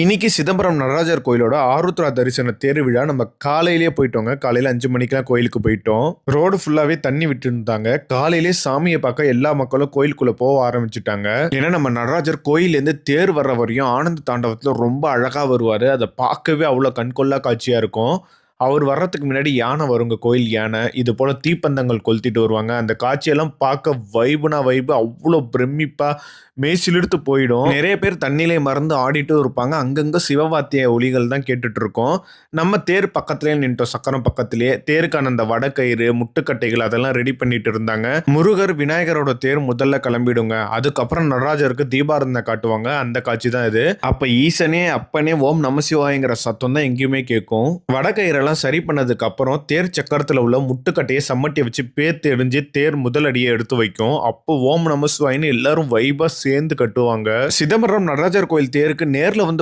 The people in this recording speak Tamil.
இன்னைக்கு சிதம்பரம் நடராஜர் கோயிலோட ஆருத்ரா தரிசன தேர் விழா நம்ம காலையிலேயே போயிட்டோங்க. காலையில 5 மணிக்கெல்லாம் கோயிலுக்கு போயிட்டோம். ரோடு ஃபுல்லாவே தண்ணி விட்டு இருந்தாங்க. காலையிலேயே சாமியை பார்க்க எல்லா மக்களும் கோயிலுக்குள்ள போக ஆரம்பிச்சுட்டாங்க. ஏன்னா நம்ம நடராஜர் கோயிலேருந்து தேர் வர்ற வரையும் ஆனந்த தாண்டவத்துல ரொம்ப அழகா வருவாரு. அதை பார்க்கவே அவ்வளோ கண்கொள்ளா காட்சியா இருக்கும். அவர் வர்றதுக்கு முன்னாடி யானை வருங்க, கோயில் யானை. இது போல தீப்பந்தங்கள் கொளுத்திட்டு வருவாங்க. அந்த காட்சியெல்லாம் பார்க்க வைபுனா வைபு, அவ்வளோ பிரமிப்பா மெய்சிலிர்த்து போயிடும். நிறைய பேர் தண்ணியிலே மறந்து ஆடிட்டும் இருப்பாங்க. அங்கங்க சிவவாத்திய ஒலிகள் தான் கேட்டுட்டு இருக்கோம். நம்ம தேர் பக்கத்திலேயே நின்ட்டோம், சக்கரம் பக்கத்திலேயே. தேருக்கான அந்த வடக்கயிறு, முட்டுக்கட்டைகள் அதெல்லாம் ரெடி பண்ணிட்டு இருந்தாங்க. முருகர் விநாயகரோட தேர் முதல்ல கிளம்பிடுங்க. அதுக்கப்புறம் நடராஜருக்கு தீபாரதனை காட்டுவாங்க. அந்த காட்சி தான் இது. அப்ப ஈசனே அப்பனே ஓம் நம சிவாயங்கிற சத்தம் தான் எங்கேயுமே கேட்கும். வடக்கயிறெல்லாம் சரி பண்ணதுக்கு அப்புறம் தேர் சக்கரத்துல உள்ள முட்டுக்கட்டையை சம்மட்டி வச்சு பேத்து எரிஞ்சு தேர் முதலடியை எடுத்து வைக்கும். அப்போ ஓம் நம சிவாயன்னு எல்லாரும் வைபா சேர்ந்து கட்டுவாங்க. சிதம்பரம் நடராஜர் கோயில் தேருக்கு நேர்ல வந்து